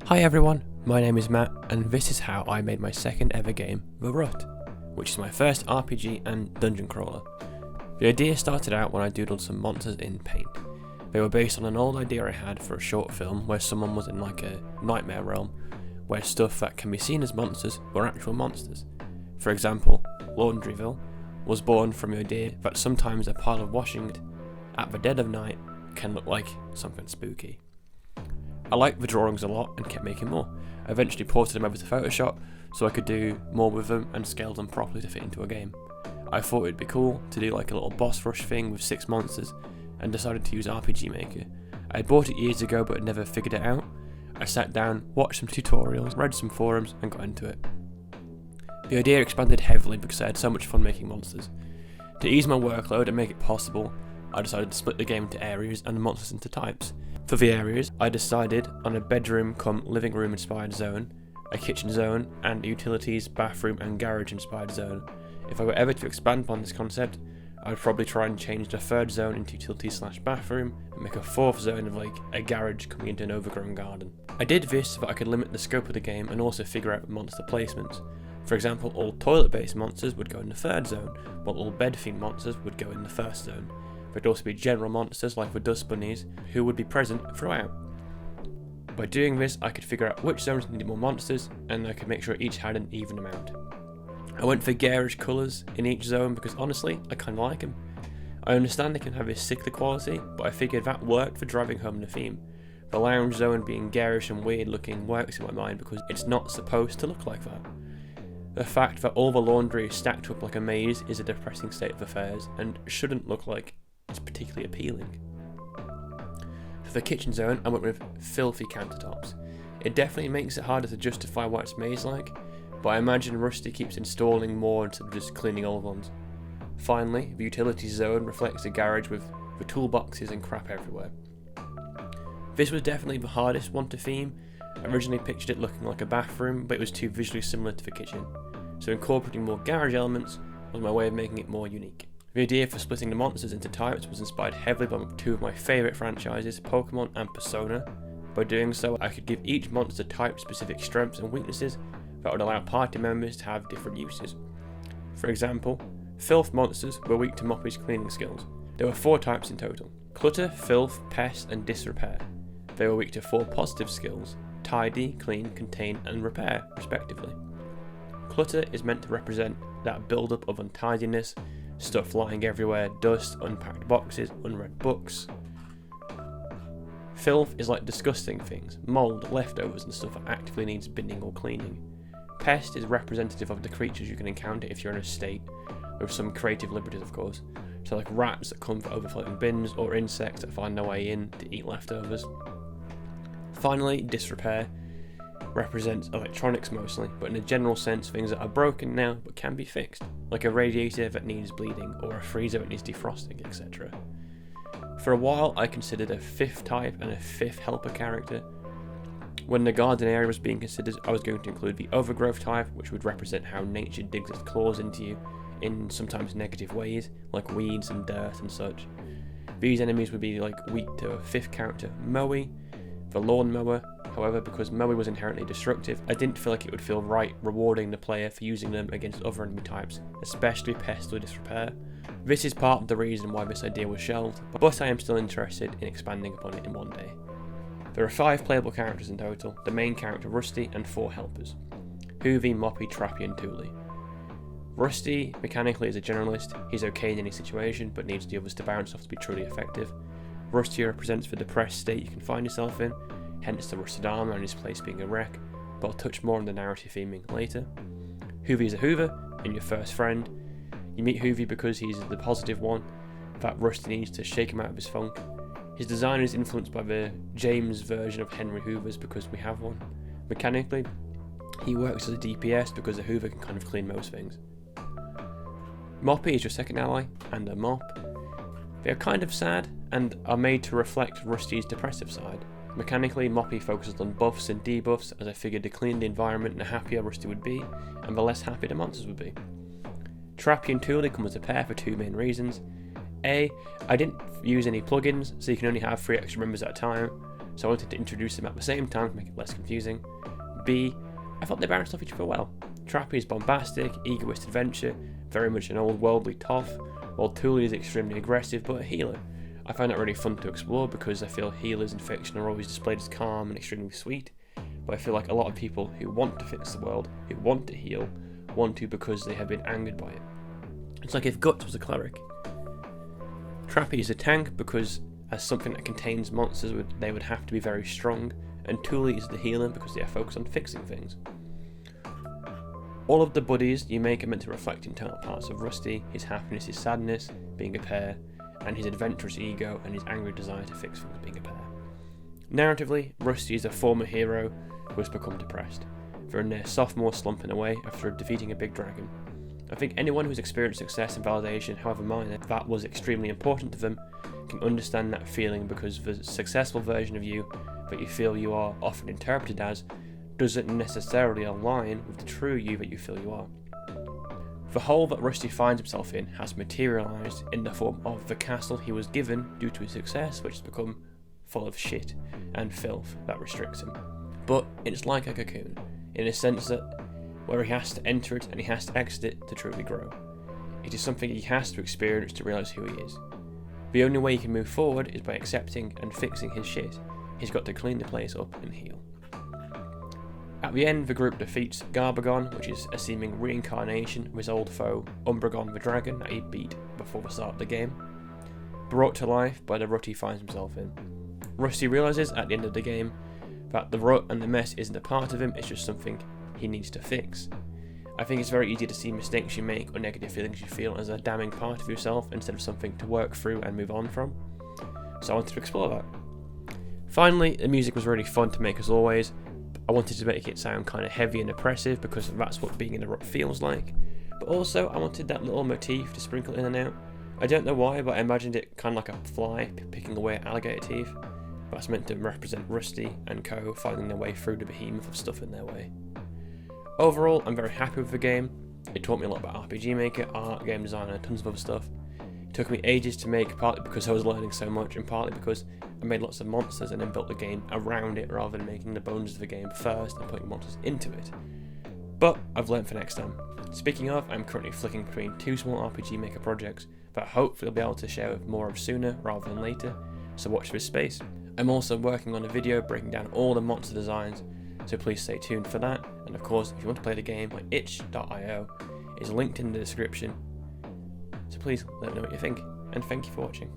Hi everyone, my name is Matt and this is how I made my second ever game, The Rut, which is my first RPG and dungeon crawler. The idea started out when I doodled some monsters in paint. They were based on an old idea I had for a short film where someone was in like a nightmare realm where stuff that can be seen as monsters were actual monsters. For example, Laundryville was born from the idea that sometimes a pile of washing at the dead of night can look like something spooky. I liked the drawings a lot and kept making more. I eventually ported them over to Photoshop so I could do more with them and scale them properly to fit into a game. I thought it'd be cool to do like a little boss rush thing with 6 monsters and decided to use RPG Maker. I had bought it years ago but had never figured it out. I sat down, watched some tutorials, read some forums and got into it. The idea expanded heavily because I had so much fun making monsters. To ease my workload and make it possible, I decided to split the game into areas and the monsters into types. For the areas, I decided on a bedroom cum living room inspired zone, a kitchen zone, and a utilities, bathroom and garage inspired zone. If I were ever to expand upon this concept, I would probably try and change the third zone into utilities/bathroom and make a fourth zone of like a garage coming into an overgrown garden. I did this so that I could limit the scope of the game and also figure out monster placements. For example, all toilet based monsters would go in the third zone, while all bed themed monsters would go in the first zone. There'd also be general monsters like the dust bunnies who would be present throughout. By doing this, I could figure out which zones needed more monsters and I could make sure each had an even amount. I went for garish colours in each zone because honestly, I kinda like them. I understand they can have a sickly quality, but I figured that worked for driving home the theme. The lounge zone being garish and weird looking works in my mind because it's not supposed to look like that. The fact that all the laundry is stacked up like a maze is a depressing state of affairs and shouldn't look like it's particularly appealing. For the kitchen zone, I went with filthy countertops. It definitely makes it harder to justify what it's maze-like, but I imagine Rusty keeps installing more instead of just cleaning old ones. Finally, the utilities zone reflects the garage with the toolboxes and crap everywhere. This was definitely the hardest one to theme. I originally pictured it looking like a bathroom, but it was too visually similar to the kitchen, so incorporating more garage elements was my way of making it more unique. The idea for splitting the monsters into types was inspired heavily by two of my favourite franchises, Pokemon and Persona. By doing so, I could give each monster type specific strengths and weaknesses that would allow party members to have different uses. For example, filth monsters were weak to Moppy's cleaning skills. There were 4 types in total: clutter, filth, pest and disrepair. They were weak to 4 positive skills: tidy, clean, contain and repair, respectively. Clutter is meant to represent that build-up of untidiness, stuff lying everywhere, dust, unpacked boxes, unread books. Filth is like disgusting things, mould, leftovers and stuff that actively needs binning or cleaning. Pest is representative of the creatures you can encounter if you're in a state, with some creative liberties of course, so like rats that come for overflowing bins or insects that find their way in to eat leftovers. Finally, disrepair represents electronics mostly, but in a general sense things that are broken now but can be fixed, like a radiator that needs bleeding or a freezer that needs defrosting, etc. For a while I considered a 5th type and a 5th helper character. When the garden area was being considered, I was going to include the overgrowth type, which would represent how nature digs its claws into you in sometimes negative ways, like weeds and dirt and such. These enemies would be like weak to a 5th character, Moe, the lawnmower. However, because Moe was inherently destructive, I didn't feel like it would feel right rewarding the player for using them against other enemy types, especially pest or disrepair. This is part of the reason why this idea was shelved, but I am still interested in expanding upon it in one day. There are 5 playable characters in total, the main character Rusty and 4 helpers: Hoovy, Moppy, Trappy and Toolie. Rusty mechanically is a generalist. He's okay in any situation but needs the others to bounce off to be truly effective. Rusty represents the depressed state you can find yourself in, hence the rusted armour and his place being a wreck, but I'll touch more on the narrative theming later. Hoovy is a Hoover, and your first friend. You meet Hoovy because he's the positive one that Rusty needs to shake him out of his funk. His design is influenced by the James version of Henry Hoover's because we have one. Mechanically, he works as a DPS because a Hoover can kind of clean most things. Moppy is your second ally, and a mop. They are kind of sad, and are made to reflect Rusty's depressive side. Mechanically, Moppy focuses on buffs and debuffs, as I figured the cleaner the environment the happier Rusty would be, and the less happy the monsters would be. Trappy and Toolie come as a pair for 2 main reasons. A, I didn't use any plugins, so you can only have 3 extra members at a time. so I wanted to introduce them at the same time to make it less confusing. B, I thought they bounced off each other well. Trappy is bombastic, egoist adventure, very much an old worldly toff, while Thule is extremely aggressive but a healer. I find that really fun to explore because I feel healers in fiction are always displayed as calm and extremely sweet, but I feel like a lot of people who want to fix the world, who want to heal, want to because they have been angered by it. It's like if Guts was a cleric. Trappy is a tank because as something that contains monsters they would have to be very strong, and Thule is the healer because they are focused on fixing things. All of the buddies you make are meant to reflect internal parts of Rusty, his happiness, his sadness, being a pair, and his adventurous ego and his angry desire to fix things, being a pair. Narratively, Rusty is a former hero who has become depressed. They're in their sophomore slumping away after defeating a big dragon. I think anyone who's experienced success and validation, however minor, that was extremely important to them, can understand that feeling because the successful version of you that you feel you are often interpreted as doesn't necessarily align with the true you that you feel you are. The hole that Rusty finds himself in has materialised in the form of the castle he was given due to his success, which has become full of shit and filth that restricts him. But it's like a cocoon, in a sense that where he has to enter it and he has to exit it to truly grow. It is something he has to experience to realise who he is. The only way he can move forward is by accepting and fixing his shit. He's got to clean the place up and heal. At the end, the group defeats Garbagon, which is a seeming reincarnation of his old foe, Umbragon the dragon that he beat before the start of the game, brought to life by the rut he finds himself in. Rusty realises at the end of the game that the rut and the mess isn't a part of him, it's just something he needs to fix. I think it's very easy to see mistakes you make or negative feelings you feel as a damning part of yourself instead of something to work through and move on from. So I wanted to explore that. Finally, the music was really fun to make as always. I wanted to make it sound kind of heavy and oppressive because that's what being in a rut feels like. But also I wanted that little motif to sprinkle in and out. I don't know why, but I imagined it kind of like a fly picking away at alligator teeth. That's meant to represent Rusty and co finding their way through the behemoth of stuff in their way. Overall, I'm very happy with the game. It taught me a lot about RPG Maker, art, game design and tons of other stuff. It took me ages to make, partly because I was learning so much and partly because I made lots of monsters and then built the game around it rather than making the bones of the game first and putting monsters into it. But I've learned for next time. Speaking of, I'm currently flicking between 2 small RPG Maker projects that hopefully I'll be able to share more of sooner rather than later, so watch this space. I'm also working on a video breaking down all the monster designs, so please stay tuned for that. And of course, if you want to play the game, my itch.io is linked in the description. So please let me know what you think, and thank you for watching.